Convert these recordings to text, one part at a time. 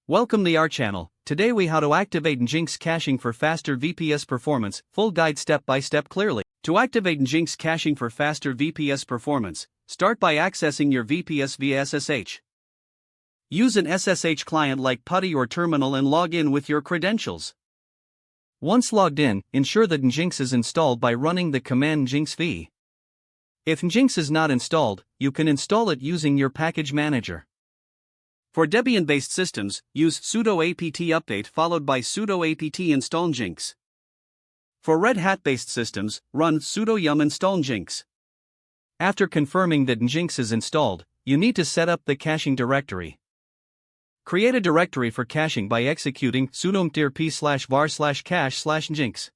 Welcome to our channel. Today we how to activate Nginx caching for faster VPS performance, full guide step by step clearly. To activate Nginx caching for faster VPS performance, start by accessing your VPS via SSH. Use an SSH client like PuTTY or Terminal and log in with your credentials. Once logged in, ensure that Nginx is installed by running the command nginx v. If Nginx is not installed, you can install it using your package manager. For Debian-based systems, use sudo apt update followed by sudo apt install nginx. For Red Hat-based systems, run sudo yum install nginx. After confirming that Nginx is installed, you need to set up the caching directory. Create a directory for caching by executing sudo mtrp/var/cache/nginx.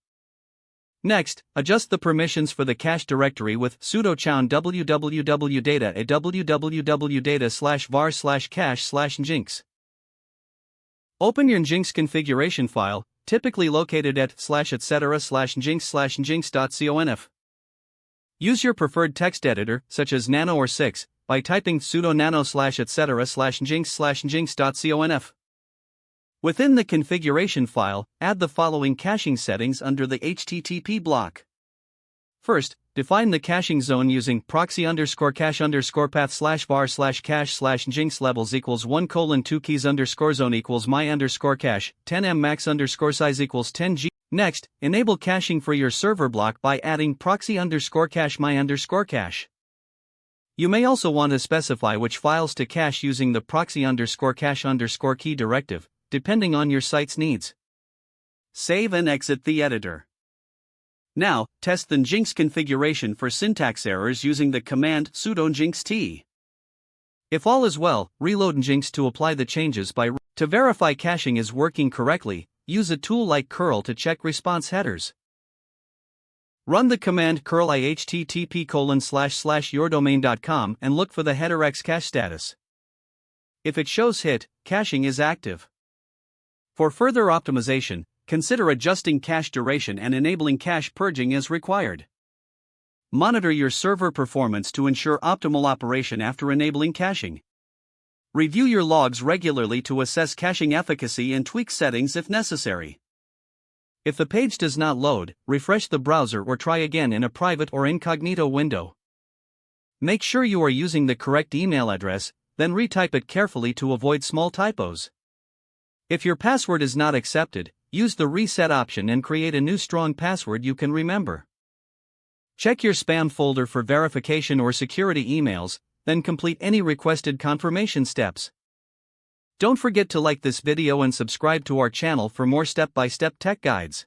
Next, adjust the permissions for the cache directory with sudo chown www.data at www.data/var/cache/nginx. Open your Nginx configuration file, typically located at /etc/nginx/nginx.conf. Use your preferred text editor, such as Nano or 6, by typing sudo nano/etc/nginx/nginx.conf. Within the configuration file, add the following caching settings under the HTTP block. First, define the caching zone using proxy_cache_path/var/cache/nginx levels equals 1:2 keys_zone equals my_cache 10m max_size equals 10g. Next, enable caching for your server block by adding proxy_cache my_cache. You may also want to specify which files to cache using the proxy_cache_key directive, depending on your site's needs. Save and exit the editor. Now, test the Nginx configuration for syntax errors using the command sudo nginxt. If all is well, reload Nginx to apply the changes To verify caching is working correctly, use a tool like curl to check response headers. Run the command curl ihttp://yourdomain.com and look for the header x cache status. If it shows hit, caching is active. For further optimization, consider adjusting cache duration and enabling cache purging as required. Monitor your server performance to ensure optimal operation after enabling caching. Review your logs regularly to assess caching efficacy and tweak settings if necessary. If the page does not load, refresh the browser or try again in a private or incognito window. Make sure you are using the correct email address, then retype it carefully to avoid small typos. If your password is not accepted, use the reset option and create a new strong password you can remember. Check your spam folder for verification or security emails, then complete any requested confirmation steps. Don't forget to like this video and subscribe to our channel for more step-by-step tech guides.